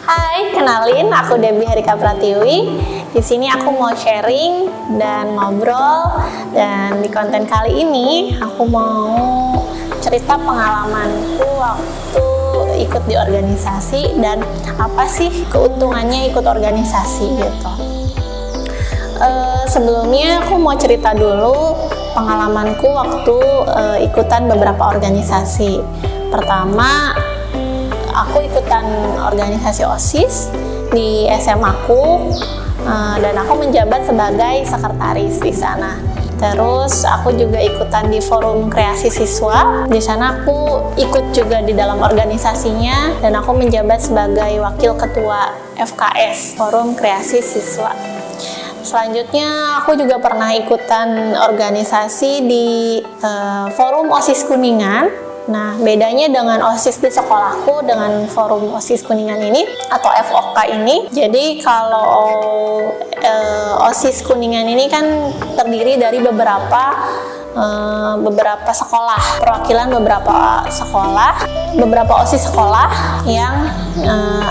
Hai, kenalin aku Debbie Harika Pratiwi. Di sini aku mau sharing dan ngobrol, dan di konten kali ini aku mau cerita pengalamanku waktu ikut di organisasi dan apa sih keuntungannya ikut organisasi gitu. Sebelumnya aku mau cerita dulu pengalamanku waktu ikutan beberapa organisasi. Pertama, aku ikutan organisasi OSIS di SMA aku, dan aku menjabat sebagai sekretaris di sana. Terus aku juga ikutan di forum kreasi siswa. Di sana aku ikut juga di dalam organisasinya dan aku menjabat sebagai wakil ketua FKS, forum kreasi siswa. Selanjutnya aku juga pernah ikutan organisasi di forum OSIS Kuningan. Nah, bedanya dengan OSIS di sekolahku dengan forum OSIS Kuningan ini atau FOK ini, jadi kalau OSIS Kuningan ini kan terdiri dari beberapa sekolah, perwakilan beberapa OSIS sekolah yang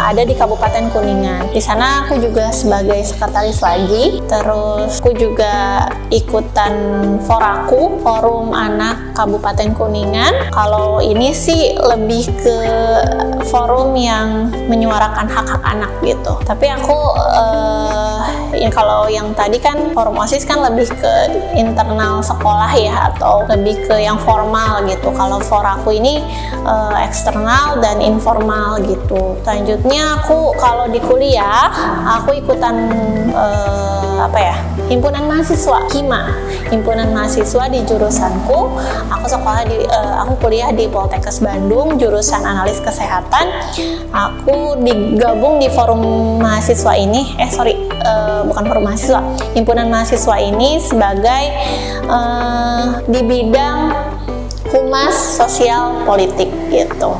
ada di Kabupaten Kuningan. Di sana aku juga sebagai sekretaris lagi. Terus aku juga ikutan Foraku, Forum Anak Kabupaten Kuningan. Kalau ini sih lebih ke forum yang menyuarakan hak-hak anak gitu. Tapi aku ya kalau yang tadi kan forum OSIS kan lebih ke internal sekolah ya, atau lebih ke yang formal gitu. Kalau Foraku ini eksternal dan informal gitu. Selanjutnya aku kalau di kuliah aku ikutan himpunan mahasiswa HIMA, himpunan mahasiswa di jurusanku. Aku kuliah di Poltekkes Bandung, jurusan analis kesehatan. Aku digabung di forum mahasiswa ini, bukan forum mahasiswa, himpunan mahasiswa ini sebagai di bidang humas sosial politik gitu.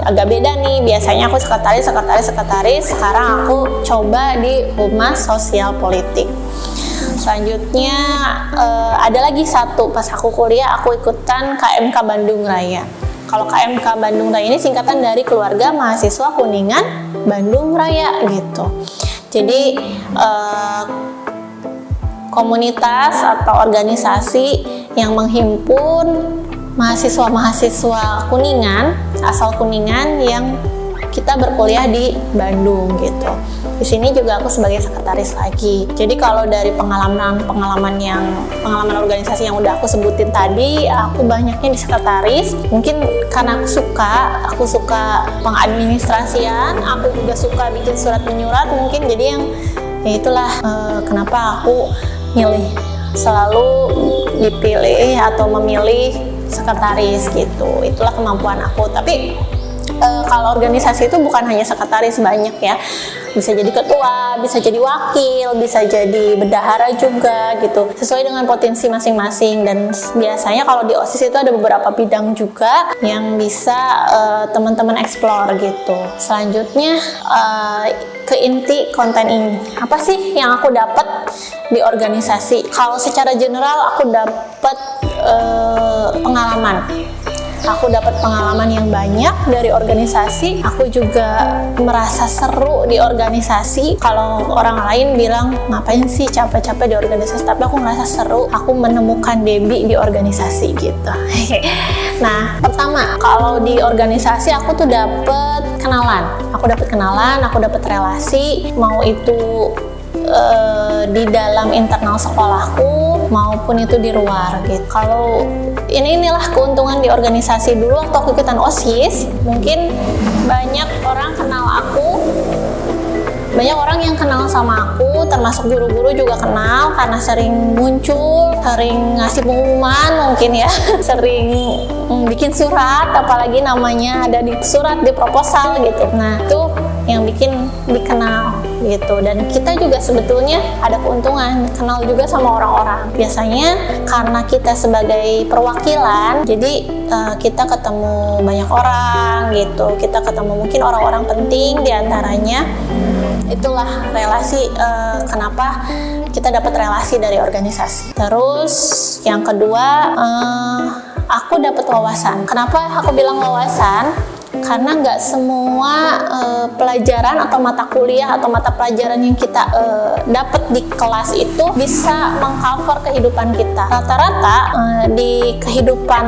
Agak beda nih, biasanya aku sekretaris, sekarang aku coba di humas sosial politik. Selanjutnya ada lagi satu, pas aku kuliah aku ikutan KMK Bandung Raya. Kalau KMK Bandung Raya ini singkatan dari Keluarga Mahasiswa Kuningan Bandung Raya gitu. Jadi komunitas atau organisasi yang menghimpun mahasiswa-mahasiswa Kuningan, asal Kuningan yang kita berkuliah di Bandung gitu. Di sini juga aku sebagai sekretaris lagi. Jadi kalau dari pengalaman organisasi yang udah aku sebutin tadi, aku banyaknya di sekretaris. Mungkin karena aku suka pengadministrasian, aku juga suka bikin surat menyurat mungkin. Jadi ya itulah kenapa aku selalu dipilih atau memilih sekretaris gitu. Itulah kemampuan aku. Tapi kalau organisasi itu bukan hanya sekretaris, banyak ya. Bisa jadi ketua, bisa jadi wakil, bisa jadi bendahara juga gitu. Sesuai dengan potensi masing-masing. Dan biasanya kalau di OSIS itu ada beberapa bidang juga yang bisa teman-teman explore gitu. Selanjutnya ke inti konten ini. Apa sih yang aku dapat di organisasi? Kalau secara general aku dapat pengalaman. Aku dapat pengalaman yang banyak dari organisasi. Aku juga merasa seru di organisasi. Kalau orang lain bilang ngapain sih capek-capek di organisasi, tapi aku ngerasa seru. Aku menemukan Debbie di organisasi gitu. Nah, pertama kalau di organisasi aku tuh dapat kenalan. Aku dapat relasi, mau itu di dalam internal sekolahku maupun itu di luar gitu. Kalau inilah keuntungan di organisasi. Dulu waktu aku ikutan OSIS, mungkin banyak orang yang kenal sama aku, termasuk guru-guru juga kenal karena sering muncul, sering ngasih pengumuman mungkin ya, sering bikin surat, apalagi namanya ada di surat, di proposal gitu. Nah, itu yang bikin dikenal gitu. Dan kita juga sebetulnya ada keuntungan kenal juga sama orang-orang. Biasanya karena kita sebagai perwakilan, jadi kita ketemu banyak orang gitu. Kita ketemu mungkin orang-orang penting diantaranya. Itulah relasi, kenapa kita dapat relasi dari organisasi. Terus yang kedua, aku dapat wawasan. Kenapa aku bilang wawasan? karena nggak semua pelajaran atau mata kuliah atau mata pelajaran yang kita dapat di kelas itu bisa mengcover kehidupan kita. Rata-rata di kehidupan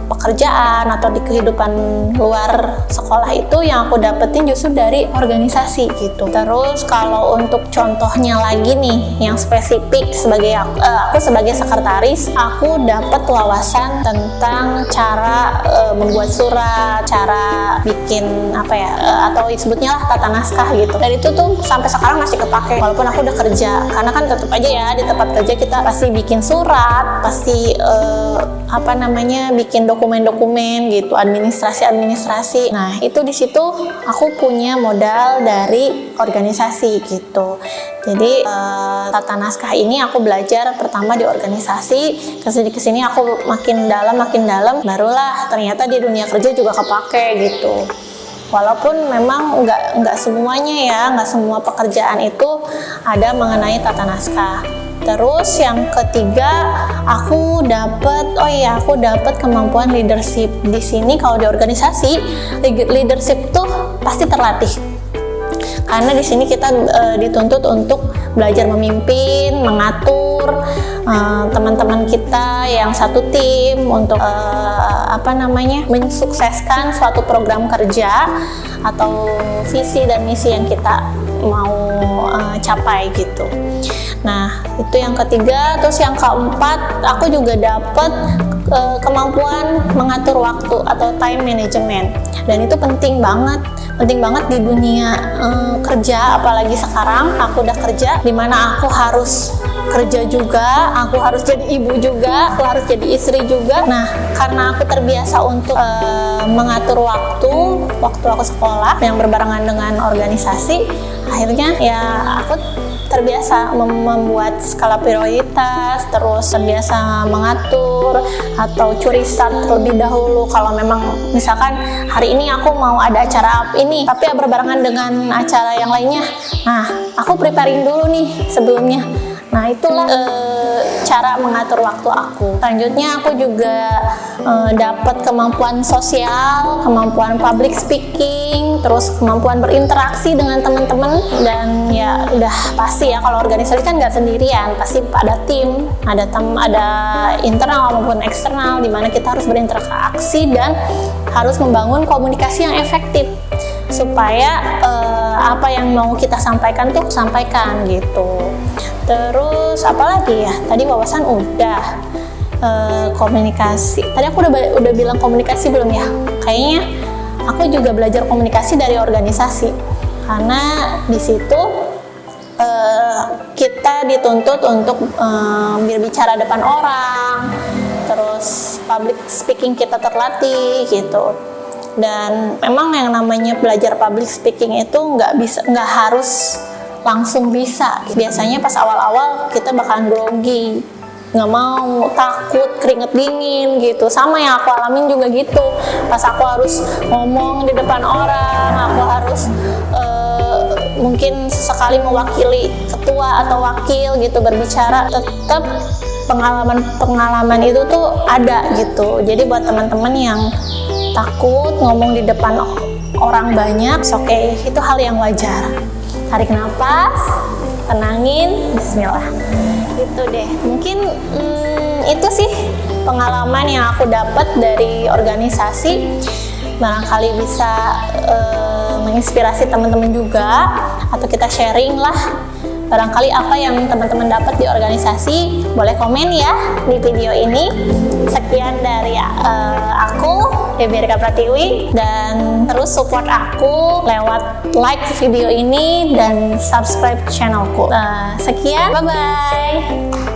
pekerjaan atau di kehidupan luar sekolah itu yang aku dapetin justru dari organisasi gitu. Terus kalau untuk contohnya lagi nih yang spesifik, sebagai aku sebagai sekretaris, aku dapat wawasan tentang cara membuat surat, cara bikin apa ya, atau disebutnya lah tata naskah gitu. Dan itu tuh sampai sekarang masih kepake walaupun aku udah kerja, karena kan tetap aja ya di tempat kerja kita pasti bikin surat, pasti bikin dokumen-dokumen gitu, administrasi. Nah, itu di situ aku punya modal dari organisasi gitu. Jadi tata naskah ini aku belajar pertama di organisasi, kesini aku makin dalam, barulah ternyata di dunia kerja juga kepake gitu. Walaupun memang nggak semuanya ya, nggak semua pekerjaan itu ada mengenai tata naskah. Terus yang ketiga, aku dapat kemampuan leadership. Di sini kalau di organisasi, leadership tuh pasti terlatih. Karena di sini kita dituntut untuk belajar memimpin, mengatur teman-teman kita yang satu tim untuk mensukseskan suatu program kerja atau visi dan misi yang kita mau capai gitu. Nah, itu yang ketiga. Terus yang keempat, aku juga dapat kemampuan mengatur waktu atau time management. Dan itu penting banget di dunia kerja, apalagi sekarang aku udah kerja, dimana aku harus kerja juga, aku harus jadi ibu juga, aku harus jadi istri juga. Nah, karena aku terbiasa untuk mengatur waktu aku sekolah yang berbarengan dengan organisasi, akhirnya ya aku terbiasa membuat skala prioritas, terus terbiasa mengatur atau curi start terlebih dahulu. Kalau memang misalkan hari ini aku mau ada acara ini, tapi berbarengan dengan acara yang lainnya, nah aku preparing dulu nih sebelumnya. Nah, itulah cara mengatur waktu aku. Selanjutnya aku juga dapat kemampuan sosial, kemampuan public speaking, terus kemampuan berinteraksi dengan teman-teman. Dan ya udah pasti ya, kalau organisasi kan nggak sendirian, pasti ada tim, ada internal maupun eksternal, di mana kita harus berinteraksi dan harus membangun komunikasi yang efektif supaya apa yang mau kita sampaikan tuh sampaikan gitu. Terus apalagi ya, tadi wawasan udah, komunikasi tadi aku udah bilang komunikasi belum ya? Kayaknya aku juga belajar komunikasi dari organisasi, karena di situ kita dituntut untuk berbicara depan orang, terus public speaking kita terlatih gitu. Dan memang yang namanya belajar public speaking itu nggak harus langsung bisa. Biasanya pas awal-awal kita bakalan grogi, nggak mau, takut, keringet dingin gitu. Sama yang aku alamin juga gitu. Pas aku harus ngomong di depan orang, aku harus mungkin sesekali mewakili ketua atau wakil gitu berbicara, tetap pengalaman itu tuh ada gitu. Jadi buat teman-teman yang takut ngomong di depan orang banyak, oke, itu hal yang wajar. Tarik nafas, tenangin, bismillah. Gitu deh. Mungkin itu sih pengalaman yang aku dapat dari organisasi. Barangkali bisa menginspirasi teman-teman juga, atau kita sharing lah. Barangkali apa yang teman-teman dapat di organisasi, boleh komen ya di video ini. Sekian dari aku, Debbie Erika Pratiwi, dan terus support aku lewat like video ini dan subscribe channelku. Sekian, bye-bye.